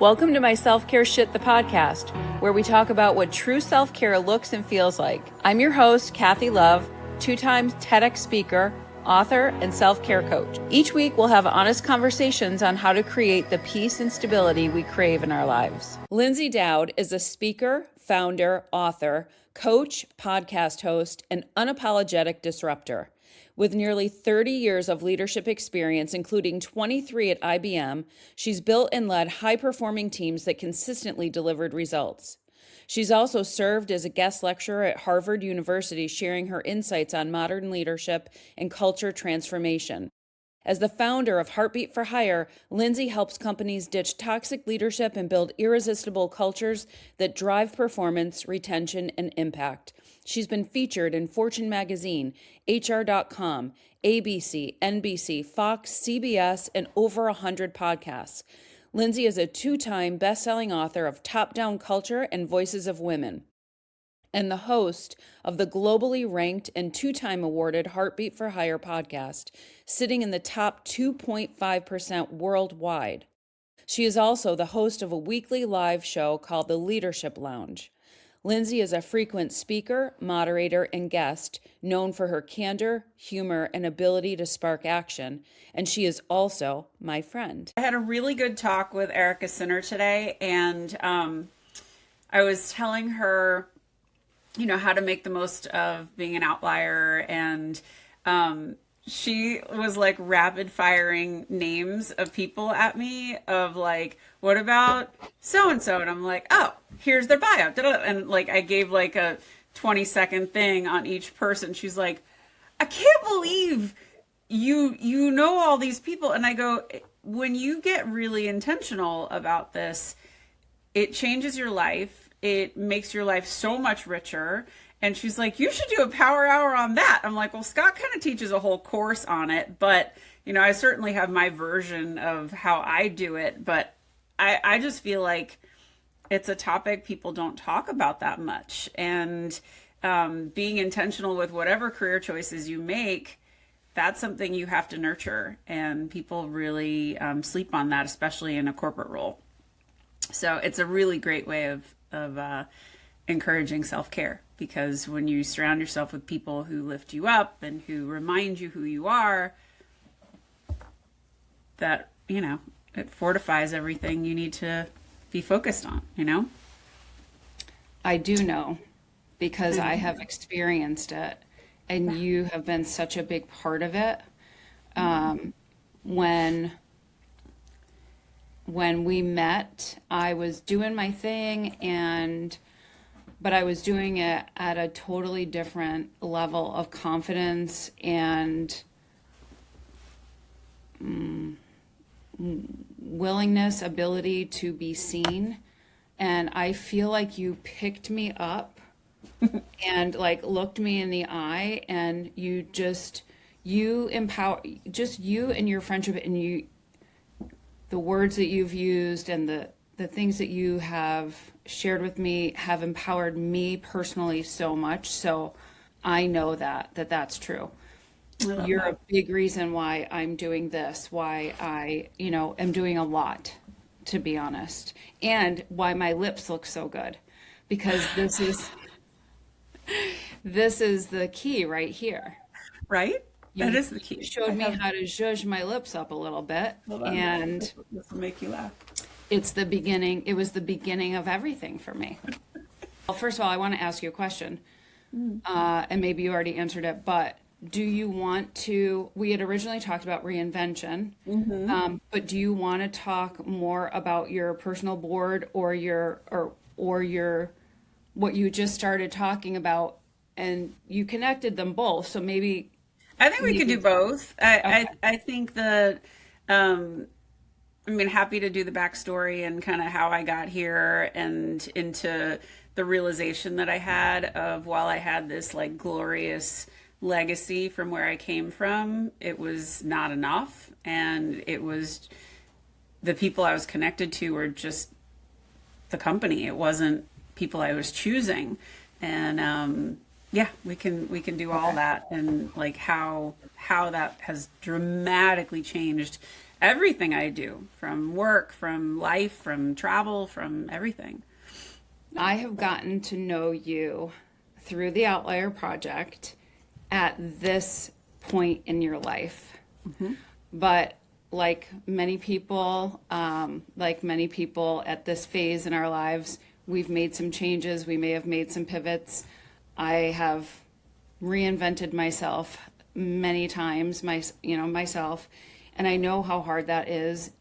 Welcome to my Self-Care Shit, the podcast, where we talk about what true self-care looks and feels like. I'm your host, Kathy Love, two-time TEDx speaker, author, and self-care coach. Each week, we'll have honest conversations on how to create the peace and stability we crave in our lives. Lyndsay Dowd is a speaker, founder, author, coach, podcast host, and unapologetic disruptor. With nearly 30 years of leadership experience, including 23 at IBM, she's built and led high-performing teams that consistently delivered results. She's also served as a guest lecturer at Harvard University, sharing her insights on modern leadership and culture transformation. As the founder of Heartbeat for Hire, Lyndsay helps companies ditch toxic leadership and build irresistible cultures that drive performance, retention, and impact. She's been featured in Fortune Magazine, HR.com, ABC, NBC, Fox, CBS, and over 100 podcasts. Lyndsay is a two-time best-selling author of Top-Down Culture and Voices of Women, and the host of the globally ranked and two-time awarded Heartbeat for Hire podcast, sitting in the top 2.5% worldwide. She is also the host of a weekly live show called The Leadership Lounge. Lyndsay is a frequent speaker, moderator, and guest, known for her candor, humor, and ability to spark action, and she is also my friend. I had a really good talk with Erica Sinner today, and I was telling her, how to make the most of being an outlier, and she was like rapid firing names of people at me of like, what about so-and-so? And I'm like, oh, here's their bio. And like, I gave like a 20-second thing on each person. She's like, I can't believe you know all these people. And I go, when you get really intentional about this, it changes your life. It makes your life so much richer. And she's like, you should do a power hour on that. I'm like, well, Scott kind of teaches a whole course on it, but I certainly have my version of how I do it, but I just feel like it's a topic people don't talk about that much. And being intentional with whatever career choices you make, that's something you have to nurture. And people really sleep on that, especially in a corporate role. So it's a really great way of encouraging self-care, because when you surround yourself with people who lift you up and who remind you who you are, that, it fortifies everything you need to be focused on, I do know, because I have experienced it, and you have been such a big part of it. When we met, I was doing my thing, but I was doing it at a totally different level of confidence and willingness, ability to be seen. And I feel like you picked me up and like looked me in the eye, and you empower, just you and your friendship, and the words that you've used and the things that you have shared with me have empowered me personally so much. So I know that's true. You're a big reason why I'm doing this, why I, am doing a lot, to be honest, and why my lips look so good, because this is the key right here. Right? That is the key. You showed me how to zhuzh my lips up a little bit, and this will make you laugh. It's the beginning. It was the beginning of everything for me. Well, first of all, I want to ask you a question, and maybe you already answered it, but do you want to, we had originally talked about reinvention, but do you want to talk more about your personal board or your what you just started talking about, and you connected them both, so maybe I think we could do both. I think that happy to do the backstory and kind of how I got here and into the realization that I had of, while I had this like glorious legacy from where I came from, it was not enough. And it was the people I was connected to were just the company. It wasn't people I was choosing. And we can do all that, and like how that has dramatically changed everything I do, from work, from life, from travel, from everything. I have gotten to know you through the Outlier Project at this point in your life. But like many people at this phase in our lives, we've made some changes. We may have made some pivots. I have reinvented myself many times, myself, and I know how hard that is.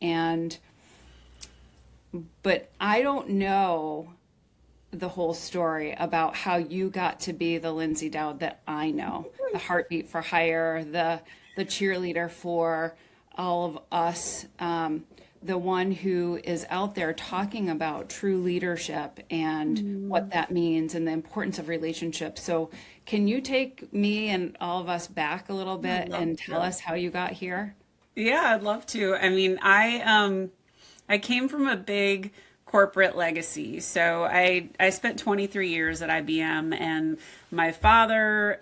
But I don't know the whole story about how you got to be the Lyndsay Dowd that I know, the heartbeat for hire, the cheerleader for all of us, the one who is out there talking about true leadership and what that means and the importance of relationships. So can you take me and all of us back a little bit and tell us how you got here? Yeah, I'd love to. I mean, I came from a big corporate legacy. So I spent 23 years at IBM, and my father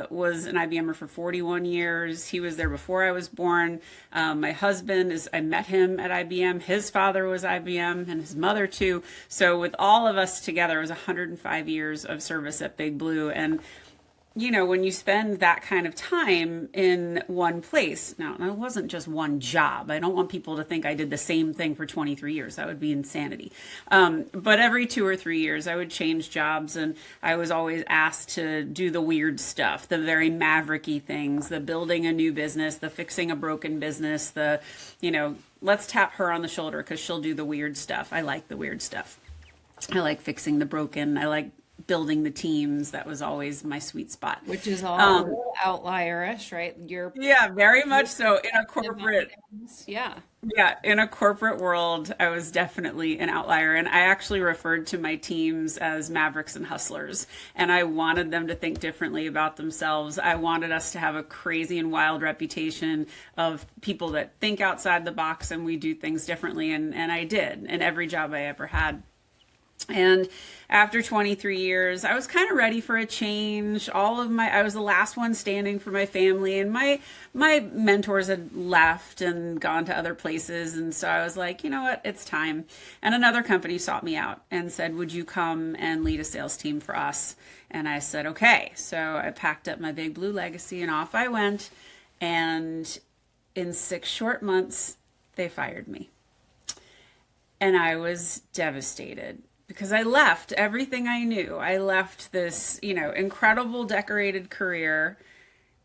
was an IBMer for 41 years. He was there before I was born. My husband I met him at IBM. His father was IBM and his mother too. So with all of us together, it was 105 years of service at Big Blue. And when you spend that kind of time in one place, now it wasn't just one job. I don't want people to think I did the same thing for 23 years. That would be insanity. But every 2 or 3 years, I would change jobs, and I was always asked to do the weird stuff, the very mavericky things, the building a new business, the fixing a broken business, let's tap her on the shoulder because she'll do the weird stuff. I like the weird stuff. I like fixing the broken. I like building the teams. That was always my sweet spot. Which is all a little outlierish, right? Yeah, very much so. In a corporate, in a corporate world, I was definitely an outlier. And I actually referred to my teams as mavericks and hustlers. And I wanted them to think differently about themselves. I wanted us to have a crazy and wild reputation of people that think outside the box and we do things differently. And I did in every job I ever had. And after 23 years, I was kind of ready for a change. I was the last one standing for my family, and my mentors had left and gone to other places. And so I was like, you know what, it's time. And another company sought me out and said, would you come and lead a sales team for us? And I said, okay. So I packed up my Big Blue legacy and off I went. And in 6 short months, they fired me. And I was devastated. Because I left everything I knew. I left this, incredible decorated career,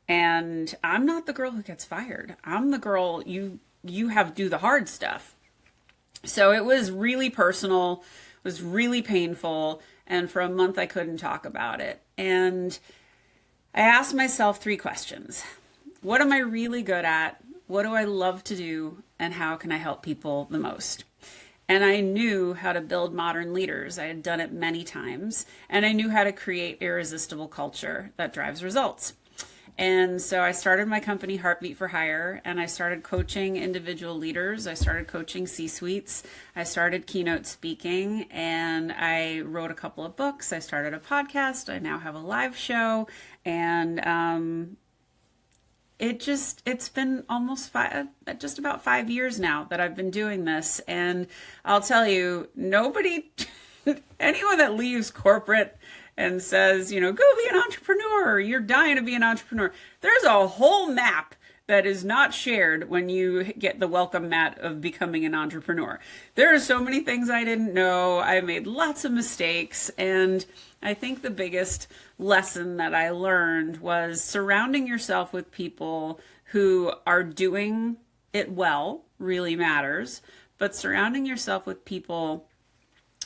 and I'm not the girl who gets fired. I'm the girl you have to do the hard stuff. So it was really personal, it was really painful, and for a month I couldn't talk about it. And I asked myself 3 questions. What am I really good at? What do I love to do? And how can I help people the most? And I knew how to build modern leaders. I had done it many times. And I knew how to create irresistible culture that drives results. And so I started my company, Heartbeat for Hire, and I started coaching individual leaders. I started coaching C-suites. I started keynote speaking, and I wrote a couple of books. I started a podcast. I now have a live show. And it's been almost just about 5 years now that I've been doing this. And I'll tell you, anyone that leaves corporate and says, go be an entrepreneur, you're dying to be an entrepreneur. There's a whole map that is not shared when you get the welcome mat of becoming an entrepreneur. There are so many things I didn't know. I made lots of mistakes. And I think the biggest lesson that I learned was surrounding yourself with people who are doing it well really matters, but surrounding yourself with people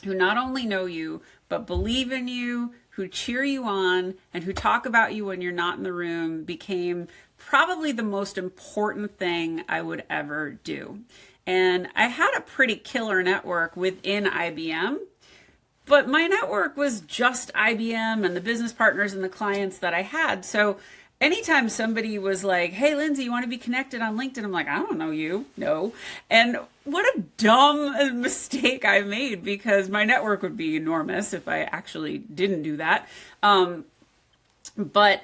who not only know you, but believe in you, who cheer you on, and who talk about you when you're not in the room became probably the most important thing I would ever do. And I had a pretty killer network within IBM, but my network was just IBM and the business partners and the clients that I had. So anytime somebody was like, hey, Lyndsay, you want to be connected on LinkedIn? I'm like, I don't know you. No. And what a dumb mistake I made, because my network would be enormous if I actually didn't do that. But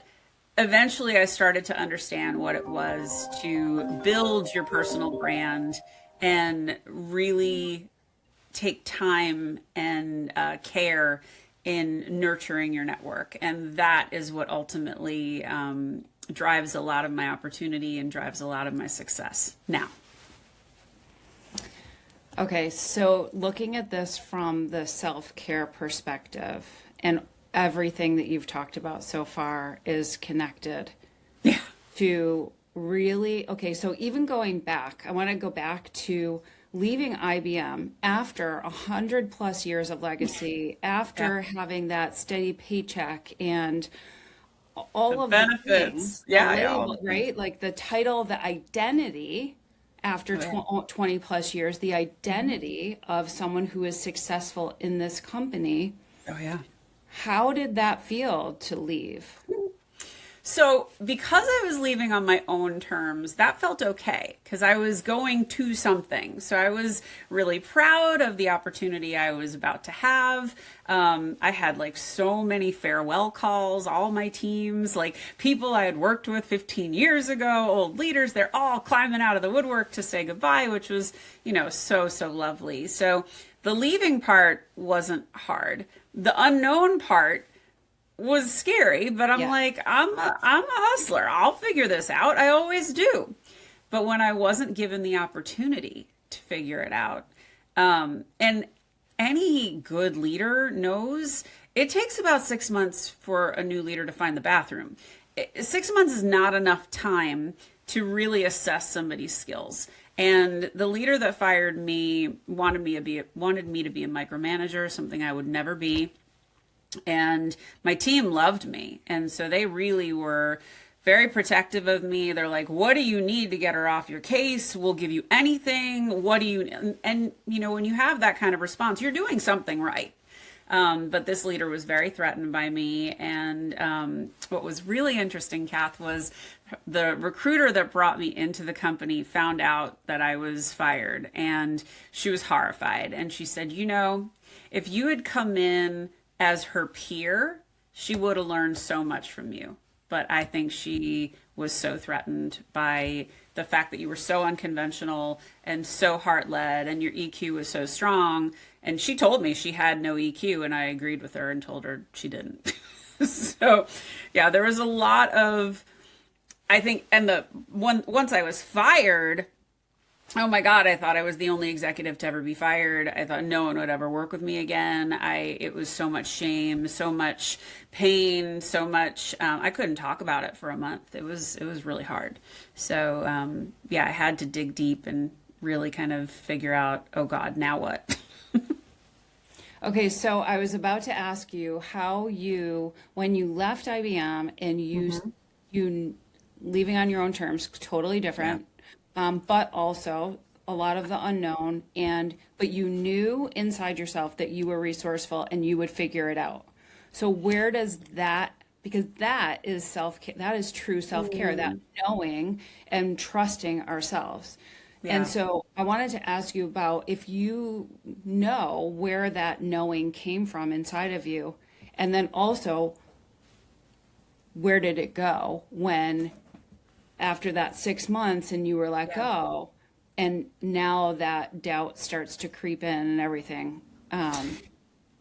eventually I started to understand what it was to build your personal brand and really take time and care in nurturing your network. And that is what ultimately drives a lot of my opportunity and drives a lot of my success now. Okay, so looking at this from the self-care perspective, and everything that you've talked about so far is connected Yeah. to really, okay, so even going back, I want to go back to leaving IBM after 100+ years of legacy, after having that steady paycheck and all The of the things, benefits. the Yeah, yeah, all label, the things. right? Like the title, the identity after Oh, yeah. 20+ years, the identity of someone who is successful in this company. Oh, yeah. How did that feel to leave? So, because I was leaving on my own terms, that felt okay because I was going to something. So, I was really proud of the opportunity I was about to have. I had like so many farewell calls, all my teams, like people I had worked with 15 years ago, old leaders, they're all climbing out of the woodwork to say goodbye, which was, so, so lovely. So, the leaving part wasn't hard. The unknown part was scary, but I'm Yeah. like, I'm a hustler. I'll figure this out. I always do. But when I wasn't given the opportunity to figure it out, and any good leader knows it takes about 6 months for a new leader to find the bathroom. 6 months is not enough time to really assess somebody's skills. And the leader that fired me wanted me to be a micromanager, something I would never be. And my team loved me. And so they really were very protective of me. They're like, what do you need to get her off your case? We'll give you anything. What do you, and when you have that kind of response, you're doing something right. But this leader was very threatened by me. And what was really interesting, Kath, was the recruiter that brought me into the company found out that I was fired. And she was horrified. And she said, if you had come in as her peer, she would have learned so much from you. But I think she was so threatened by the fact that you were so unconventional and so heart-led and your EQ was so strong. And she told me she had no EQ, and I agreed with her and told her she didn't. So, yeah, there was a lot of, I think, and once I was fired, oh my God, I thought I was the only executive to ever be fired. I thought no one would ever work with me again. It was so much shame, so much pain, so much, I couldn't talk about it for a month. It was really hard. So, yeah, I had to dig deep and really kind of figure out, oh God, now what? Okay, so I was about to ask you how when you left IBM and you leaving on your own terms, totally different, but also a lot of the unknown, but you knew inside yourself that you were resourceful and you would figure it out. So where does that, because that is self-care, that is true self-care, that knowing and trusting ourselves. And Yeah. so I wanted to ask you about if you know where that knowing came from inside of you, and then also where did it go when after that 6 months and you were let go, and now that doubt starts to creep in and everything.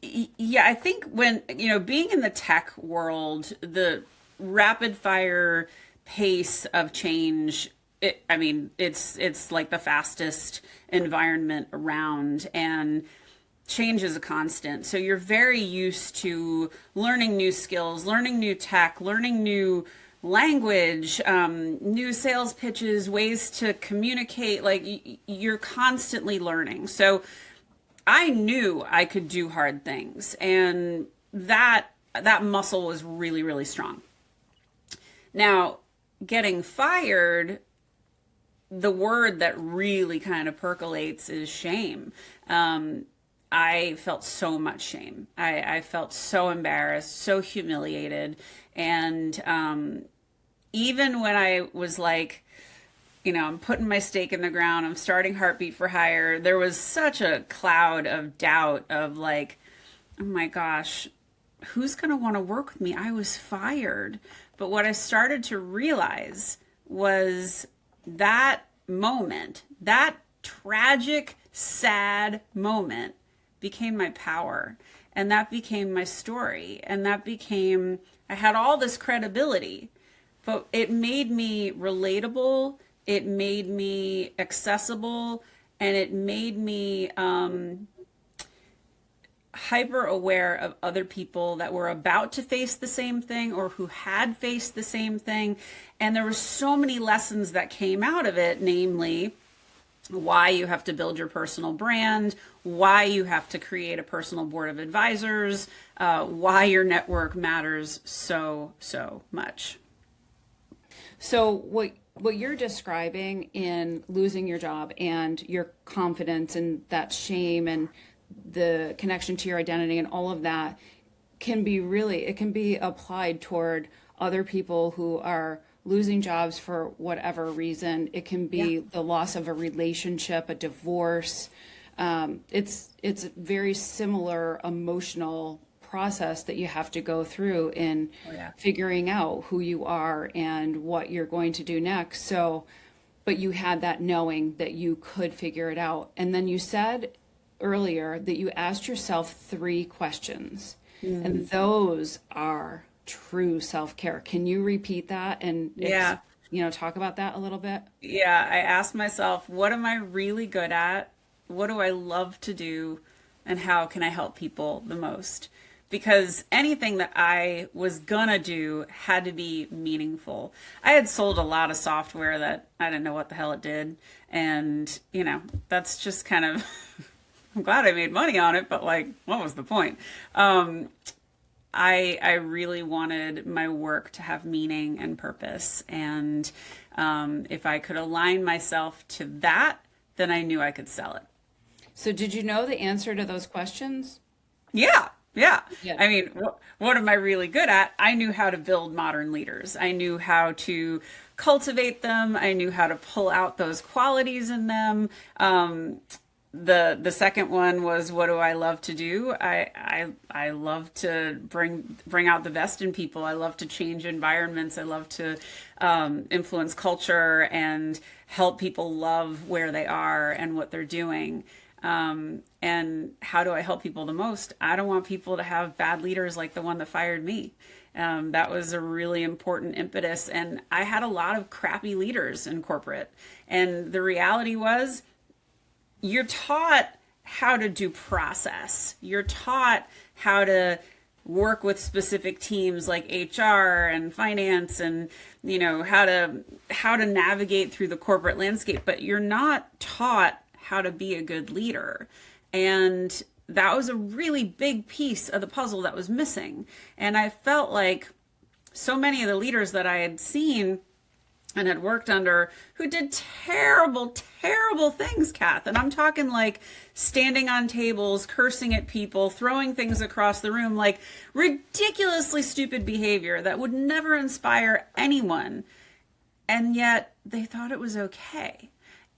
Yeah, I think when, being in the tech world, the rapid fire pace of change, it's like the fastest environment around, and change is a constant. So you're very used to learning new skills, learning new tech, learning new language, new sales pitches, ways to communicate. Like you're constantly learning. So I knew I could do hard things, and that muscle was really, really strong. Now, getting fired, the word that really kind of percolates is shame. I felt so much shame. I felt so embarrassed, so humiliated. And even when I was like, I'm putting my stake in the ground, I'm starting Heartbeat for Hire, there was such a cloud of doubt of like, oh my gosh, who's going to want to work with me? I was fired. But what I started to realize was that moment, that tragic, sad moment became my power. And that became my story. And that became, I had all this credibility, but it made me relatable. It made me accessible, and it made me hyper aware of other people that were about to face the same thing or who had faced the same thing. And there were so many lessons that came out of it, namely why you have to build your personal brand, why you have to create a personal board of advisors, why your network matters so much. So what you're describing in losing your job and your confidence and that shame and the connection to your identity and all of that can be applied toward other people who are losing jobs for whatever reason. It can be the loss of a relationship, a divorce. It's a very similar emotional process that you have to go through in figuring out who you are and what you're going to do next. So, but you had that knowing that you could figure it out. And then you said earlier that you asked yourself 3 questions, and those are true self-care. Can you repeat that and talk about that a little bit? Yeah, I asked myself, what am I really good at? What do I love to do? And how can I help people the most? Because anything that I was gonna do had to be meaningful. I had sold a lot of software that I didn't know what the hell it did. And, that's just kind of, I'm glad I made money on it, but like, what was the point? I really wanted my work to have meaning and purpose. And if I could align myself to that, then I knew I could sell it. So did you know the answer to those questions? Yeah. I mean, what am I really good at? I knew how to build modern leaders. I knew how to cultivate them. I knew how to pull out those qualities in them. The second one was, what do I love to do? I love to bring out the best in people. I love to change environments. I love to influence culture and help people love where they are and what they're doing. And how do I help people the most? I don't want people to have bad leaders like the one that fired me. That was a really important impetus. And I had a lot of crappy leaders in corporate. And the reality was, you're taught how to do process. You're taught how to work with specific teams like HR and finance and, how to navigate through the corporate landscape, but you're not taught how to be a good leader. And that was a really big piece of the puzzle that was missing. And I felt like so many of the leaders that I had seen and had worked under who did terrible things, Kath. And I'm talking like standing on tables, cursing at people, throwing things across the room, like ridiculously stupid behavior that would never inspire anyone. And yet they thought it was okay.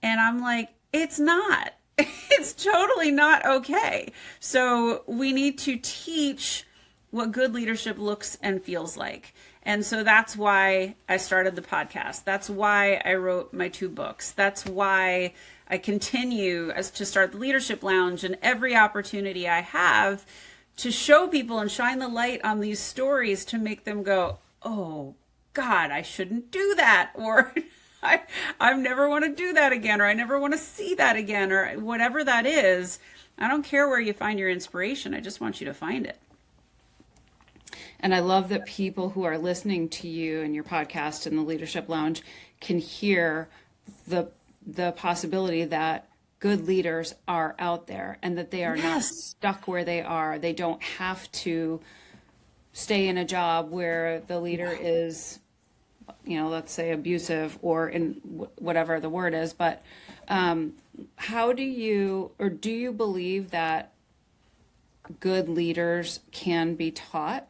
And I'm like, it's not. It's totally not okay. So we need to teach what good leadership looks and feels like. And so that's why I started the podcast. That's why I wrote my 2 books. That's why I continue to start the Leadership Lounge and every opportunity I have to show people and shine the light on these stories to make them go, oh God, I shouldn't do that. Or I never want to do that again, or I never want to see that again, or whatever that is. I don't care where you find your inspiration. I just want you to find it. And I love that people who are listening to you and your podcast and the Leadership Lounge can hear the possibility that good leaders are out there and that they are not stuck where they are. They don't have to stay in a job where the leader is, let's say abusive or in whatever the word is. But how do you believe that good leaders can be taught?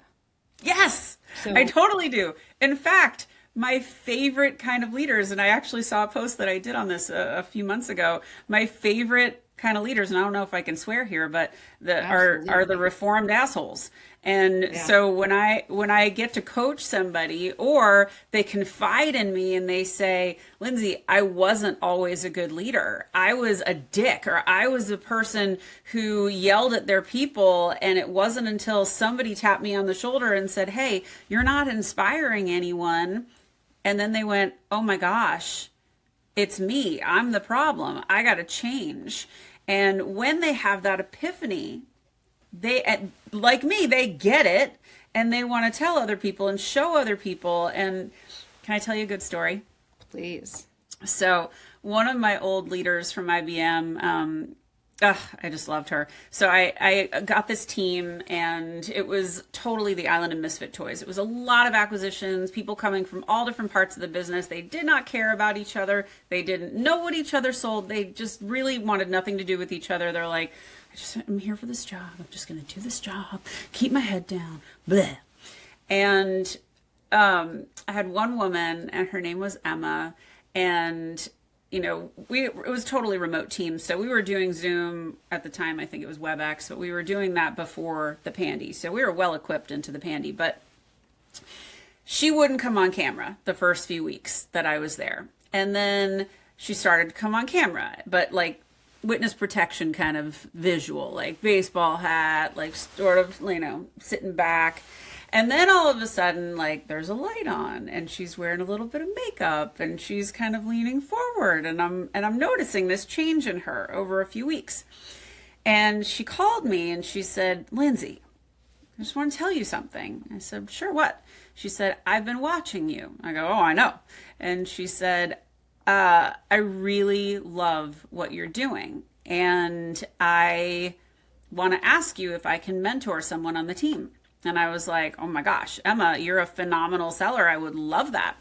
Yes, I totally do. In fact, my favorite kind of leaders, and I actually saw a post that I did on this a few months ago, my favorite kind of leaders, and I don't know if I can swear here, but Absolutely. are the reformed assholes. And Yeah. so when I get to coach somebody, or they confide in me and they say, Lyndsay, I wasn't always a good leader. I was a dick, or I was a person who yelled at their people. And it wasn't until somebody tapped me on the shoulder and said, hey, you're not inspiring anyone. And then they went, oh my gosh, it's me. I'm the problem. I got to change. And when they have that epiphany, they, like me, they get it and they want to tell other people and show other people. And can I tell you a good story? Please. So one of my old leaders from IBM, I just loved her. So I got this team, and it was totally the island of misfit toys. It was a lot of acquisitions, people coming from all different parts of the business. They did not care about each other. They didn't know what each other sold. They just really wanted nothing to do with each other. They're like, I'm here for this job. I'm just going to do this job, keep my head down, bleh. And I had one woman, and her name was Emma, and it was totally remote team. So we were doing Zoom at the time. I think it was WebEx, but we were doing that before the Pandy. So we were well equipped into the Pandy, but she wouldn't come on camera the first few weeks that I was there. And then she started to come on camera, but like witness protection kind of visual, like baseball hat, like sort of, sitting back. And then all of a sudden, like, there's a light on, and she's wearing a little bit of makeup, and she's kind of leaning forward, and I'm noticing this change in her over a few weeks. And she called me and she said, Lyndsay, I just want to tell you something. I said, sure, what? She said, I've been watching you. I go, oh, I know. And she said, I really love what you're doing, and I want to ask you if I can mentor someone on the team. And I was like, oh my gosh, Emma, you're a phenomenal seller. I would love that.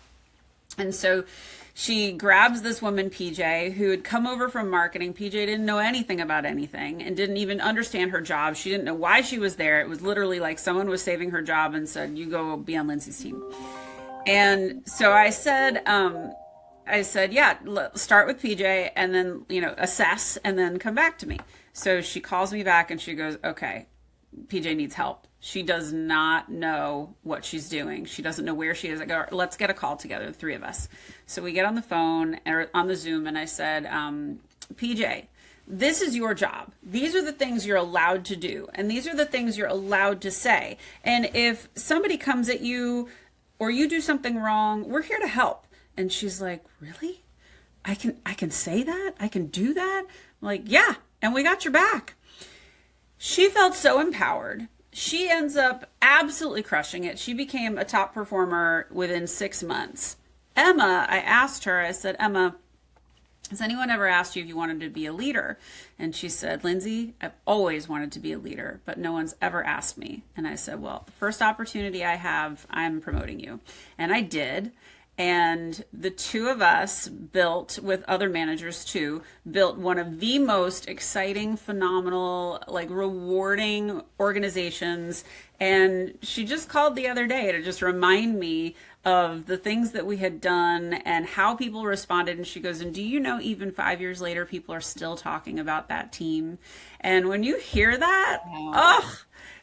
And so she grabs this woman, PJ, who had come over from marketing. PJ didn't know anything about anything and didn't even understand her job. She didn't know why she was there. It was literally like someone was saving her job and said, you go be on Lyndsay's team. And so I said, yeah, start with PJ and then, assess and then come back to me. So she calls me back and she goes, okay, PJ needs help. She does not know what she's doing. She doesn't know where she is. I go, let's get a call together, the three of us. So we get on the phone or on the Zoom, and I said, PJ, this is your job. These are the things you're allowed to do. And these are the things you're allowed to say. And if somebody comes at you or you do something wrong, we're here to help. And she's like, really? I can say that? I can do that? I'm like, yeah. And we got your back. She felt so empowered. She ends up absolutely crushing it. She became a top performer within 6 months. Emma, I asked her, I said, Emma, has anyone ever asked you if you wanted to be a leader? And she said, Lyndsay, I've always wanted to be a leader, but no one's ever asked me. And I said, well, the first opportunity I have, I'm promoting you. And I did. And the two of us built, with other managers too, built one of the most exciting, phenomenal, like rewarding organizations. And she just called the other day to just remind me of the things that we had done and how people responded. And she goes, and do you know, even 5 years later, people are still talking about that team. And when you hear that,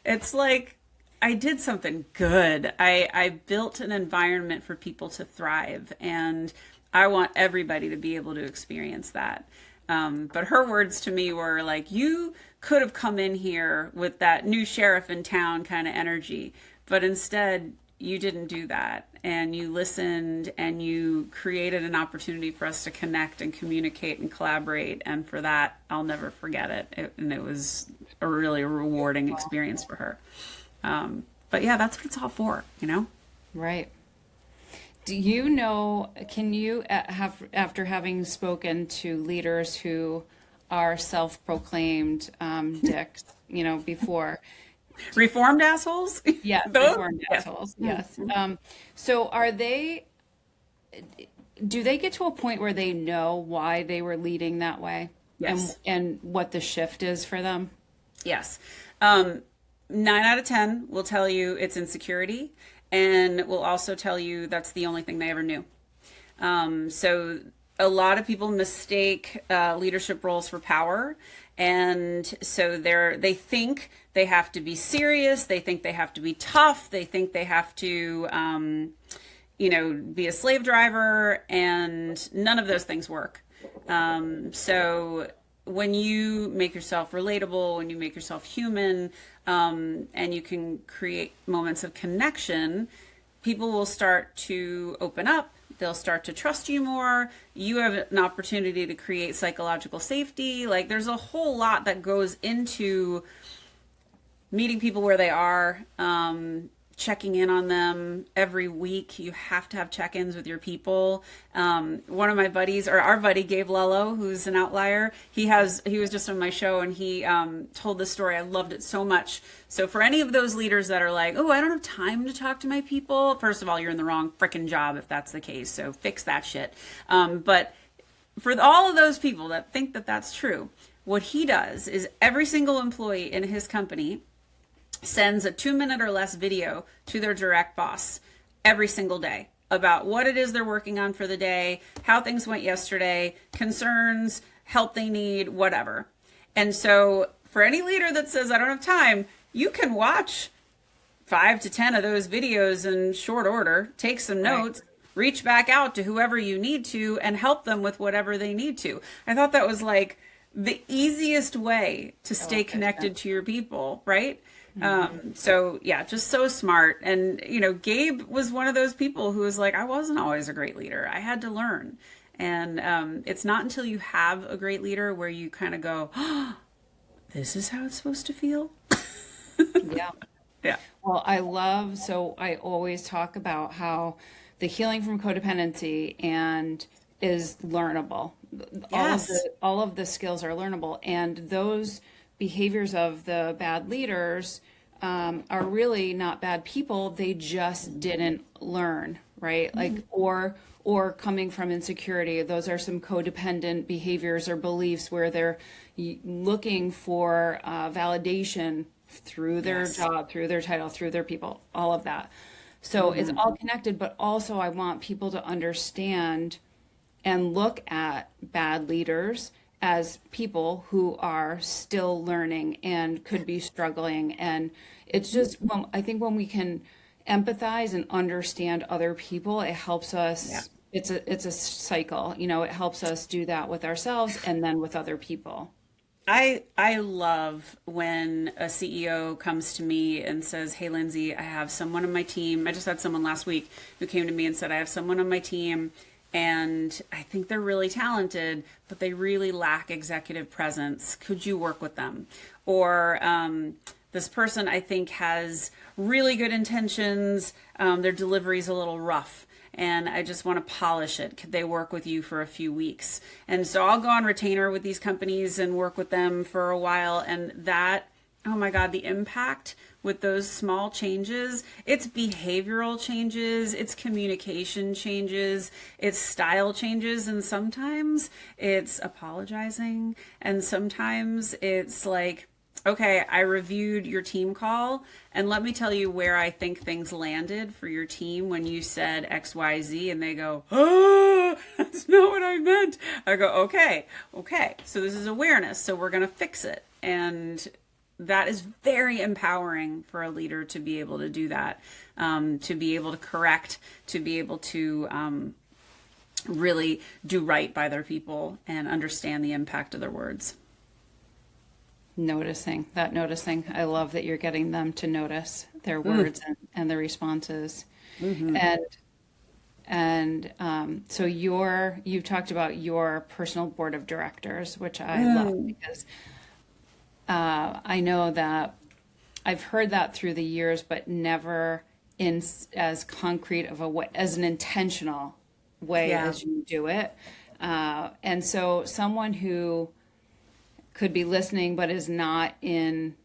it's like, I did something good. I built an environment for people to thrive, and I want everybody to be able to experience that. But her words to me were like, you could have come in here with that new sheriff in town kind of energy, but instead you didn't do that. And you listened and you created an opportunity for us to connect and communicate and collaborate. And for that, I'll never forget it. And it was a really rewarding experience for her. But yeah, that's what it's all for, Right. Do you know, can you have, after having spoken to leaders who are self-proclaimed dicks, before. Reformed assholes? Yeah, reformed assholes, yes. So do they get to a point where they know why they were leading that way? Yes. And what the shift is for them? Yes. 9 out of 10 will tell you it's insecurity, and will also tell you that's the only thing they ever knew. So a lot of people mistake leadership roles for power. And so they think they have to be serious. They think they have to be tough. They think they have to, be a slave driver, and none of those things work. So when you make yourself relatable, when you make yourself human, and you can create moments of connection, people will start to open up. They'll start to trust you more. You have an opportunity to create psychological safety. Like, there's a whole lot that goes into meeting people where they are, checking in on them every week. You have to have check-ins with your people. One of my buddies, or our buddy Gabe Lello, who's an outlier, he was just on my show, and he told this story. I loved it so much. So for any of those leaders that are like, oh, I don't have time to talk to my people, first of all, you're in the wrong freaking job if that's the case. So fix that shit. But for all of those people that think that that's true, what he does is every single employee in his company sends a 2-minute or less video to their direct boss every single day about what it is they're working on for the day, how things went yesterday, concerns, help they need, whatever. And so for any leader that says, I don't have time, you can watch 5 to 10 of those videos in short order, take some notes, reach back out to whoever you need to, and help them with whatever they need to. I thought that was like the easiest way to stay connected to your people, right? So yeah, just so smart. And, Gabe was one of those people who was like, I wasn't always a great leader. I had to learn. And it's not until you have a great leader where you kind of go, oh, this is how it's supposed to feel. Yeah. Yeah. Well, so I always talk about how the healing from codependency is learnable. Yes. All of the skills are learnable, and those behaviors of the bad leaders are really not bad people. They just didn't learn, right? Like, or coming from insecurity. Those are some codependent behaviors or beliefs where they're looking for validation through their job, through their title, through their people, all of that. So it's all connected, but also I want people to understand and look at bad leaders as people who are still learning and could be struggling. And it's just, I think when we can empathize and understand other people, it helps us. It's a cycle, it helps us do that with ourselves and then with other people. I love when a CEO comes to me and says, hey, Lyndsay, I have someone on my team. I just had someone last week who came to me and said, I have someone on my team and I think they're really talented, but they really lack executive presence. Could you work with them? Or this person I think has really good intentions. Their delivery is a little rough, and I just want to polish it. Could they work with you for a few weeks? And so I'll go on retainer with these companies and work with them for a while. And that, oh my God, the impact with those small changes, it's behavioral changes, it's communication changes, it's style changes, and sometimes it's apologizing, and sometimes it's like, okay, I reviewed your team call, and let me tell you where I think things landed for your team when you said X, Y, Z, and they go, oh, that's not what I meant. I go, okay, so this is awareness, so we're going to fix it. And that is very empowering for a leader to be able to do that, to be able to correct, to be able to really do right by their people and understand the impact of their words. Noticing. I love that you're getting them to notice their words and their responses. And so you've talked about your personal board of directors, which I love because I know that I've heard that through the years, but never in as concrete of a way, as an intentional way as you do it. And so someone who could be listening but is not in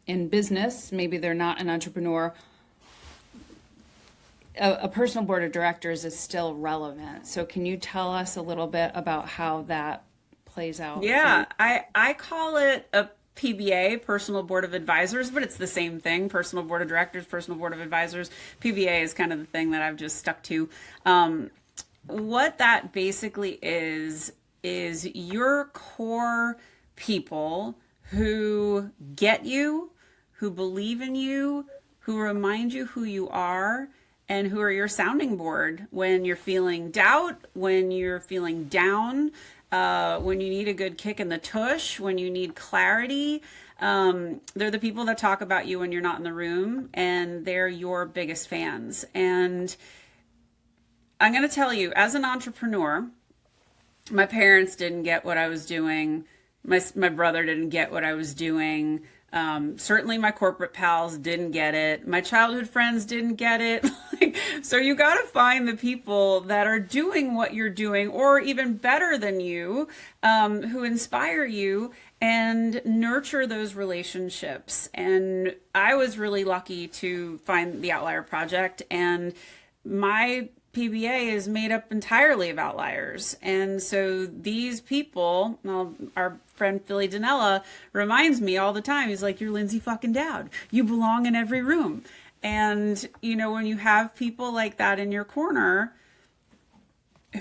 business, maybe they're not an entrepreneur, a personal board of directors is still relevant. So can you tell us a little bit about how that plays out? Yeah, I call it a PBA, Personal Board of Advisors, but it's the same thing. Personal Board of Directors, Personal Board of Advisors. PBA is kind of the thing that I've just stuck to. what that basically is your core people who get you, who believe in you, who remind you who you are, and who are your sounding board when you're feeling doubt, when you're feeling down, when you need a good kick in the tush, when you need clarity. They're the people that talk about you when you're not in the room, and they're your biggest fans. And I'm going to tell you, as an entrepreneur, my parents didn't get what I was doing. My brother didn't get what I was doing. Certainly my corporate pals didn't get it. My childhood friends didn't get it. So you got to find the people that are doing what you're doing, or even better than you, who inspire you, and nurture those relationships. And I was really lucky to find the Outlier Project, and my PBA is made up entirely of outliers. And so these people, well, our friend Philly Danella reminds me all the time, he's like, you're Lyndsay fucking Dowd. You belong in every room. And, you know, when you have people like that in your corner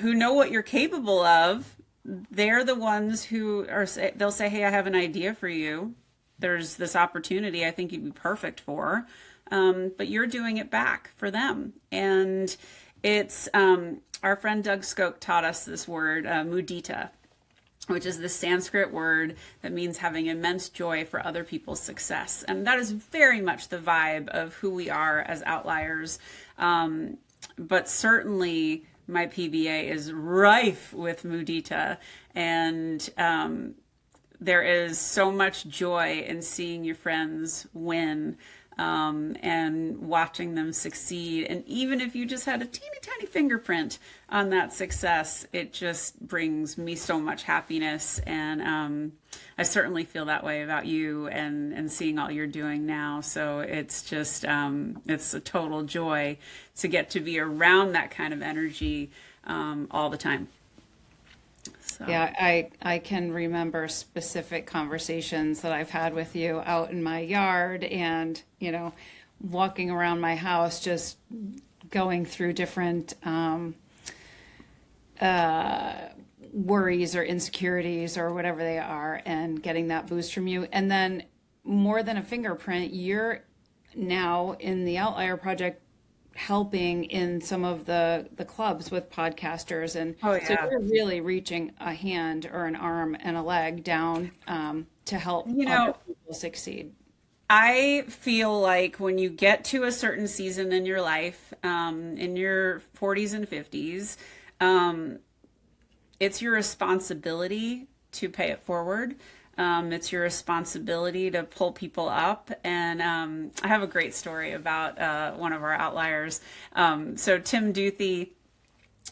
who know what you're capable of, they're the ones who are, they'll say, hey, I have an idea for you. There's this opportunity I think you'd be perfect for. But you're doing it back for them. And it's our friend Doug Skoke taught us this word, mudita, which is the Sanskrit word that means having immense joy for other people's success. And that is very much the vibe of who we are as outliers. But certainly my PBA is rife with mudita, and there is so much joy in seeing your friends win. And watching them succeed. And even if you just had a teeny tiny fingerprint on that success, it just brings me so much happiness. And I certainly feel that way about you and seeing all you're doing now. So it's just, it's a total joy to get to be around that kind of energy all the time. So. Yeah, I can remember specific conversations that I've had with you out in my yard and, you know, walking around my house, just going through different worries or insecurities or whatever they are, and getting that boost from you. And then more than a fingerprint, you're now in the Outlier Project helping in some of the clubs with podcasters, and so you're really reaching a hand or an arm and a leg down to help other people succeed. I feel like when you get to a certain season in your life, in your 40s and 50s, it's your responsibility to pay it forward. It's your responsibility to pull people up. And I have a great story about one of our outliers. So Tim Duthie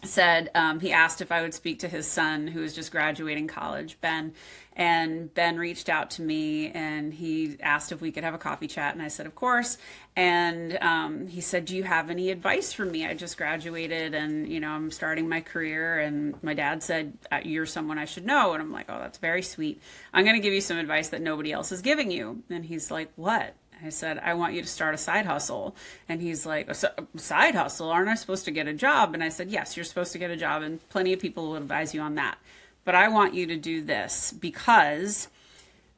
said, he asked if I would speak to his son who was just graduating college, Ben. And Ben reached out to me and he asked if we could have a coffee chat. And I said, of course. And he said, do you have any advice for me? I just graduated and, you know, I'm starting my career. And my dad said, you're someone I should know. And I'm like, oh, that's very sweet. I'm going to give you some advice that nobody else is giving you. And he's like, what? I said, I want you to start a side hustle. And he's like, a side hustle? Aren't I supposed to get a job? And I said, yes, you're supposed to get a job. And plenty of people will advise you on that. But I want you to do this because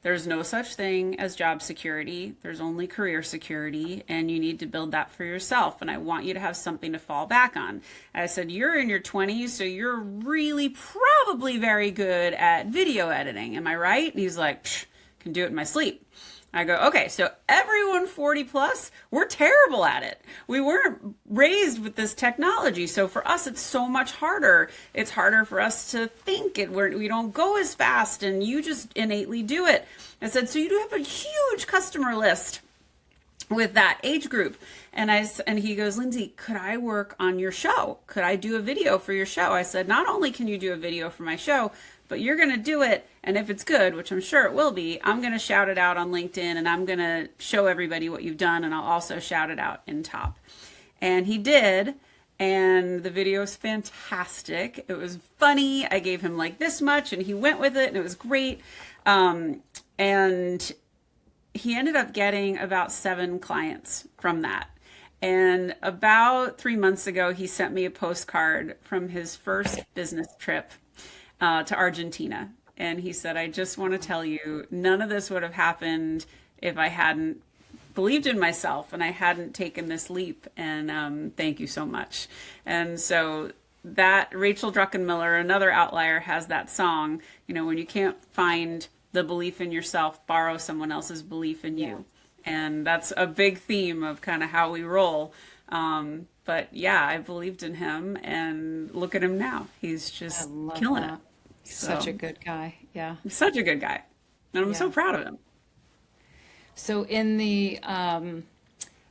there's no such thing as job security. There's only career security, and you need to build that for yourself. And I want you to have something to fall back on. I said, you're in your 20s, so you're really probably very good at video editing. Am I right? And he's like, can do it in my sleep. I go, okay, so everyone 40 plus, we're terrible at it. We weren't raised with this technology. So for us, it's so much harder. It's harder for us to think it. We don't go as fast, and you just innately do it. I said, so you do have a huge customer list with that age group. And he goes, Lyndsay, could I work on your show? Could I do a video for your show? I said, not only can you do a video for my show, but you're going to do it. And if it's good, which I'm sure it will be, I'm going to shout it out on LinkedIn, and I'm going to show everybody what you've done. And I'll also shout it out in top. And he did. And the video is fantastic. It was funny. I gave him like this much and he went with it, and it was great. And he ended up getting about 7 clients from that. And about 3 months ago, he sent me a postcard from his first business trip to Argentina. And he said, I just want to tell you, none of this would have happened if I hadn't believed in myself and I hadn't taken this leap. And thank you so much. And so that Rachel Druckenmiller, another outlier, has that song, when you can't find the belief in yourself, borrow someone else's belief in you. And that's a big theme of kind of how we roll. But yeah, I believed in him, and look at him now. He's just killing it. Such a good guy. Yeah. He's such a good guy. And I'm so proud of him. So in the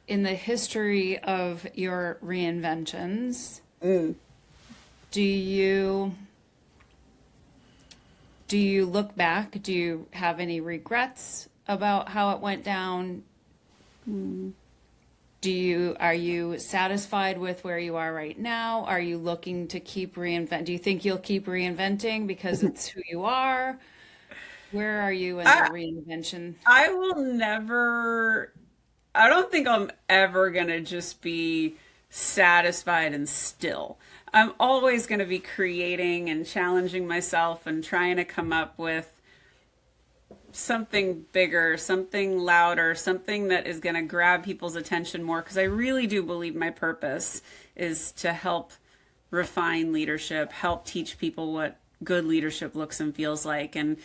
history of your reinventions, do you look back? Do you have any regrets about how it went down? Are you satisfied with where you are right now? Are you looking to keep reinvent? Do you think you'll keep reinventing because it's who you are? Where are you in the reinvention? I don't think I'm ever going to just be satisfied and still. I'm always going to be creating and challenging myself and trying to come up with something bigger, something louder, something that is going to grab people's attention more. Because I really do believe my purpose is to help refine leadership, help teach people what good leadership looks and feels like. And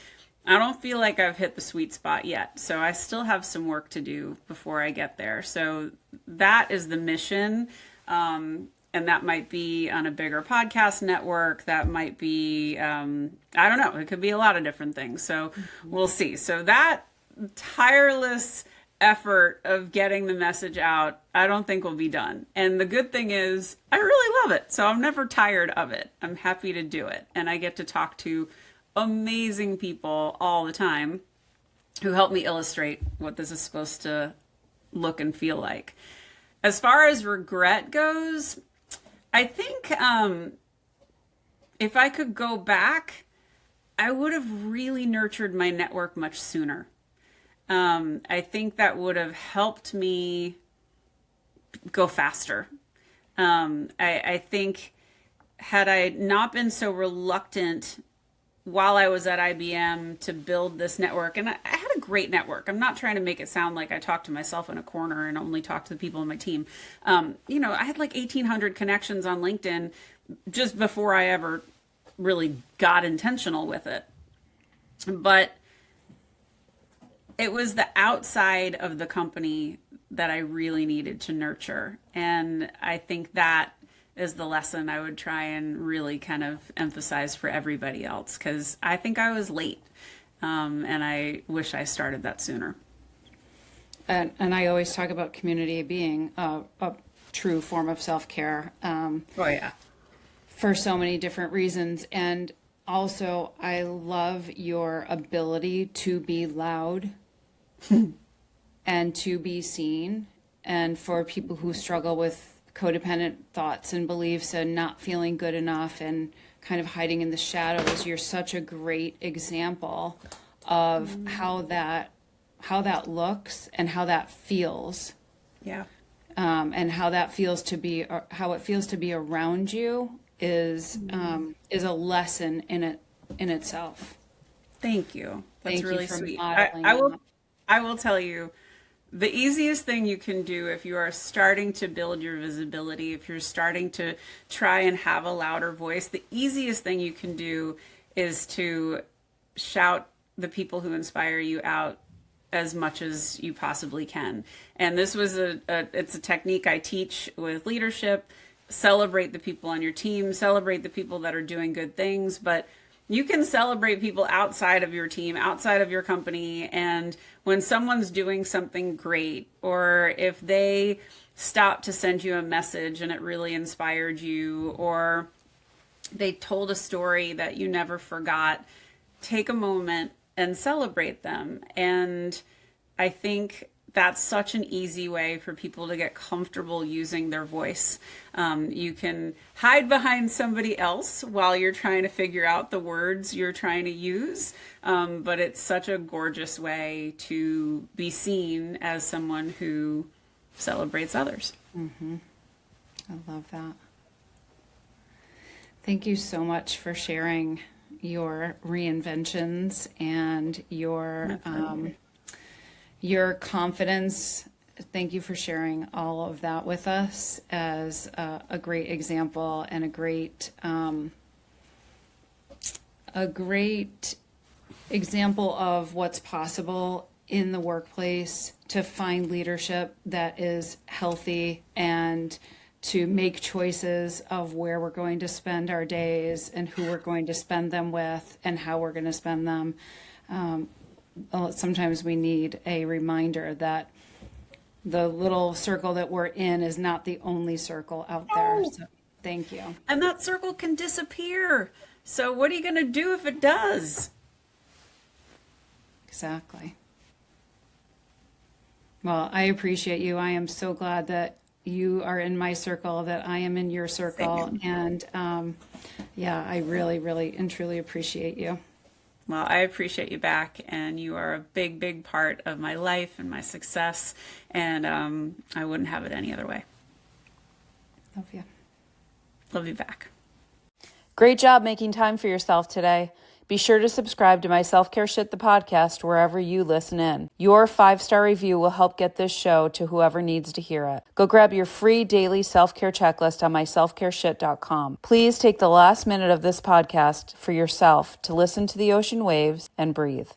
I don't feel like I've hit the sweet spot yet. So I still have some work to do before I get there. So that is the mission. And that might be on a bigger podcast network. That might be, I don't know. It could be a lot of different things. So we'll see. So that tireless effort of getting the message out, I don't think will be done. And the good thing is I really love it. So I'm never tired of it. I'm happy to do it. And I get to talk to amazing people all the time who help me illustrate what this is supposed to look and feel like. As far as regret goes, I think if I could go back, I would have really nurtured my network much sooner. I think that would have helped me go faster. I think had I not been so reluctant while I was at IBM to build this network, and I had a great network. I'm not trying to make it sound like I talked to myself in a corner and only talked to the people on my team. I had like 1,800 connections on LinkedIn just before I ever really got intentional with it. But it was the outside of the company that I really needed to nurture. And I think that is the lesson I would try and really kind of emphasize for everybody else, because I think I was late, and I wish I started that sooner. And I always talk about community being a true form of self-care. For so many different reasons. And also, I love your ability to be loud and to be seen. And for people who struggle with codependent thoughts and beliefs and not feeling good enough and kind of hiding in the shadows, you're such a great example of how that looks and how that feels. Yeah. And how that feels to be, or how it feels to be around you is a lesson in itself. Thank you. That's Thank really you for sweet. modeling I will tell you, the easiest thing you can do if you are starting to build your visibility, if you're starting to try and have a louder voice, the easiest thing you can do is to shout the people who inspire you out as much as you possibly can. And this was it's a technique I teach with leadership. Celebrate the people on your team, celebrate the people that are doing good things, but you can celebrate people outside of your team, outside of your company. And when someone's doing something great, or if they stop to send you a message and it really inspired you, or they told a story that you never forgot, take a moment and celebrate them. And I think that's such an easy way for people to get comfortable using their voice. You can hide behind somebody else while you're trying to figure out the words you're trying to use. But it's such a gorgeous way to be seen as someone who celebrates others. I love that. Thank you so much for sharing your reinventions and your confidence. Thank you for sharing all of that with us as a great example and a great example of what's possible in the workplace to find leadership that is healthy and to make choices of where we're going to spend our days and who we're going to spend them with and how we're going to spend them. Sometimes we need a reminder that the little circle that we're in is not the only circle out there. So thank you. And that circle can disappear. So what are you going to do if it does? Exactly. Well, I appreciate you. I am so glad that you are in my circle, that I am in your circle. Same. And I really, really and truly appreciate you. Well, I appreciate you back, and you are a big, big part of my life and my success, and I wouldn't have it any other way. Love you. Love you back. Great job making time for yourself today. Be sure to subscribe to my Self-Care Shit, the podcast, wherever you listen in. Your 5-star review will help get this show to whoever needs to hear it. Go grab your free daily self-care checklist on my selfcareshit.com. Please take the last minute of this podcast for yourself to listen to the ocean waves and breathe.